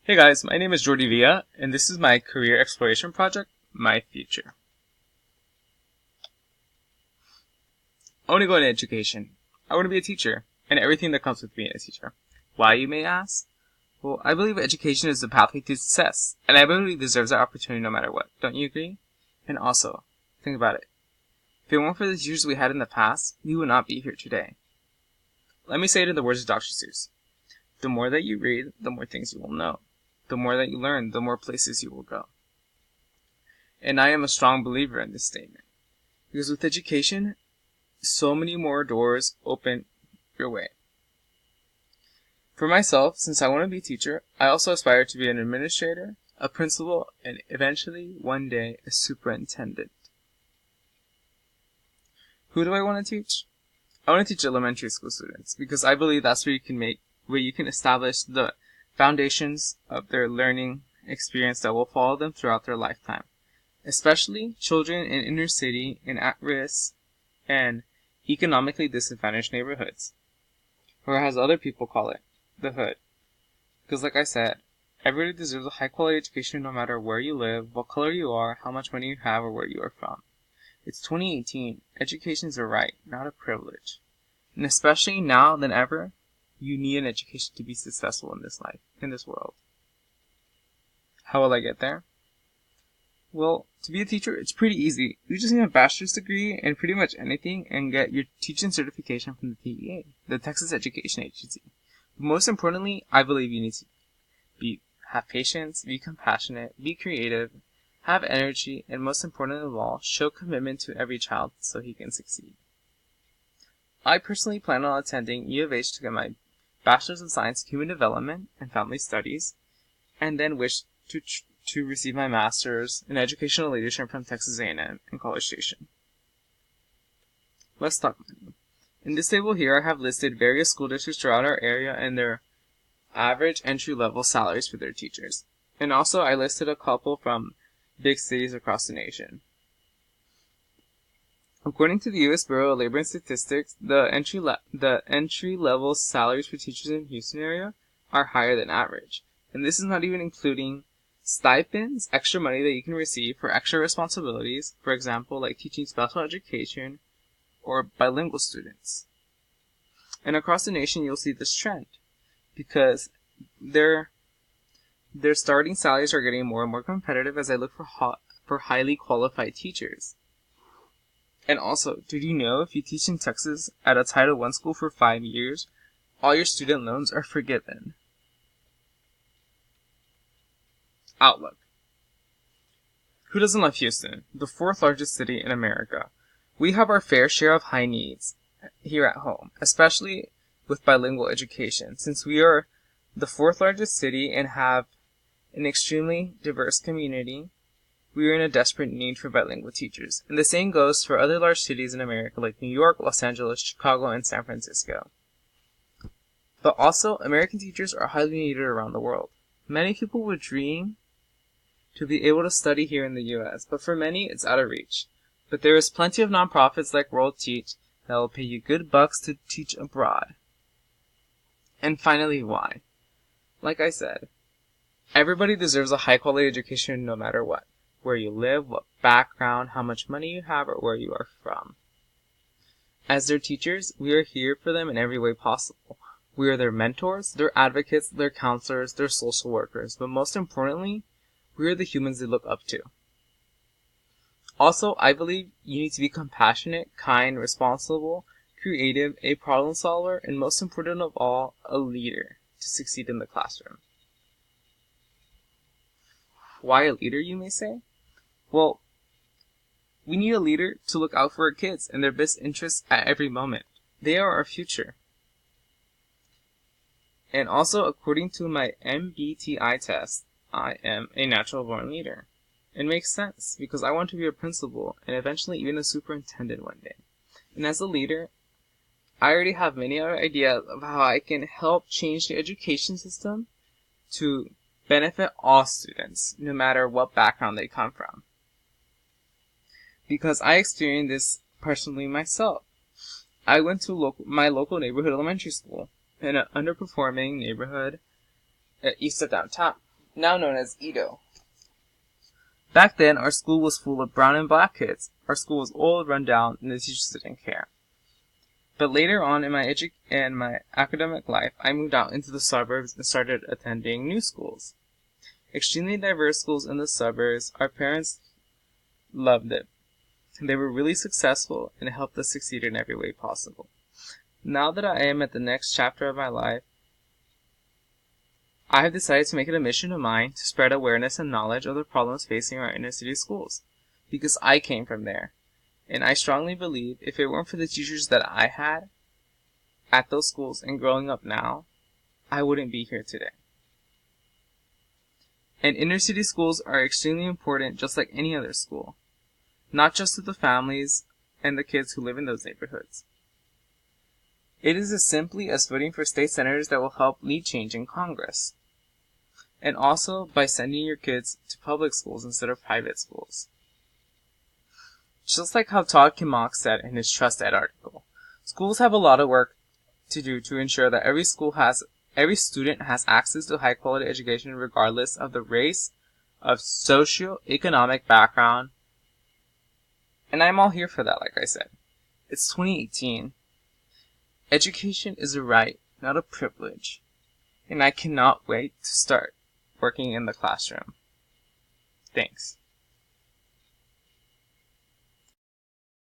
Hey guys, my name is Jordi Villa, and this is my career exploration project, My Future. I want to go into education. I want to be a teacher, and everything that comes with being a teacher. Why, you may ask? Well, I believe education is the pathway to success, and I believe it deserves that opportunity no matter what. Don't you agree? And also, think about it. If it weren't for the teachers we had in the past, we would not be here today. Let me say it in the words of Dr. Seuss. The more that you read, the more things you will know. The more that you learn, the more places you will go. And I am a strong believer in this statement. Because with education, so many more doors open your way. For myself, since I want to be a teacher, I also aspire to be an administrator, a principal, and eventually, one day, a superintendent. Who do I want to teach? I want to teach elementary school students because I believe that's where you can establish the foundations of their learning experience that will follow them throughout their lifetime. Especially children in inner city and at-risk and economically disadvantaged neighborhoods. Or as other people call it, the hood. Because like I said, everybody deserves a high quality education no matter where you live, what color you are, how much money you have, or where you are from. It's 2018. Education is a right, not a privilege. And especially now than ever, you need an education to be successful in this life, in this world. How will I get there? Well, to be a teacher, it's pretty easy. You just need a bachelor's degree in pretty much anything and get your teaching certification from the TEA, the Texas Education Agency. But most importantly, I believe you need to have patience, be compassionate, be creative, have energy, and most important of all, show commitment to every child so he can succeed. I personally plan on attending U of H to get my Bachelor's of Science in Human Development and Family Studies, and then wish to receive my Master's in Educational Leadership from Texas A&M in College Station. Let's talk money. In this table here, I have listed various school districts throughout our area and their average entry-level salaries for their teachers. And also, I listed a couple from big cities across the nation. According to the U.S. Bureau of Labor and Statistics, the entry-level salaries for teachers in the Houston area are higher than average. And this is not even including stipends, extra money that you can receive for extra responsibilities, for example, like teaching special education or bilingual students. And across the nation, you'll see this trend because their starting salaries are getting more and more competitive as I look for highly qualified teachers. And also, did you know if you teach in Texas at a Title I school for 5 years, all your student loans are forgiven? Outlook. Who doesn't love Houston, the fourth largest city in America? We have our fair share of high needs here at home, especially with bilingual education, since we are the fourth largest city and have an extremely diverse community. We are in a desperate need for bilingual teachers, and the same goes for other large cities in America like New York, Los Angeles, Chicago, and San Francisco. But also, American teachers are highly needed around the world. Many people would dream to be able to study here in the U.S., but for many, it's out of reach. But there is plenty of nonprofits like World Teach that will pay you good bucks to teach abroad. And finally, why? Like I said, everybody deserves a high-quality education no matter what. Where you live, what background, how much money you have, or where you are from. As their teachers, we are here for them in every way possible. We are their mentors, their advocates, their counselors, their social workers, but most importantly, we are the humans they look up to. Also, I believe you need to be compassionate, kind, responsible, creative, a problem solver, and most important of all, a leader to succeed in the classroom. Why a leader, you may say? Well, we need a leader to look out for our kids and their best interests at every moment. They are our future. And also, according to my MBTI test, I am a natural born leader. It makes sense because I want to be a principal and eventually even a superintendent one day. And as a leader, I already have many other ideas of how I can help change the education system to benefit all students, no matter what background they come from. Because I experienced this personally myself. I went to my local neighborhood elementary school in an underperforming neighborhood east of downtown. now known as Edo. Back then, our school was full of brown and black kids. Our school was old, run down, and the teachers didn't care. But later on in my academic life, I moved out into the suburbs and started attending new schools. Extremely diverse schools in the suburbs. Our parents loved it. They were really successful and helped us succeed in every way possible. Now that I am at the next chapter of my life, I have decided to make it a mission of mine to spread awareness and knowledge of the problems facing our inner city schools, because I came from there. And I strongly believe if it weren't for the teachers that I had at those schools and growing up now, I wouldn't be here today. And inner city schools are extremely important, just like any other school, not just to the families and the kids who live in those neighborhoods. It is as simply as voting for state senators that will help lead change in Congress. And also by sending your kids to public schools instead of private schools. Just like how Todd Kimmock said in his Trust Ed article, schools have a lot of work to do to ensure that every student has access to high quality education regardless of the race, of socio-economic background. And I'm all here for that, like I said. It's 2018. Education is a right, not a privilege. And I cannot wait to start working in the classroom. Thanks.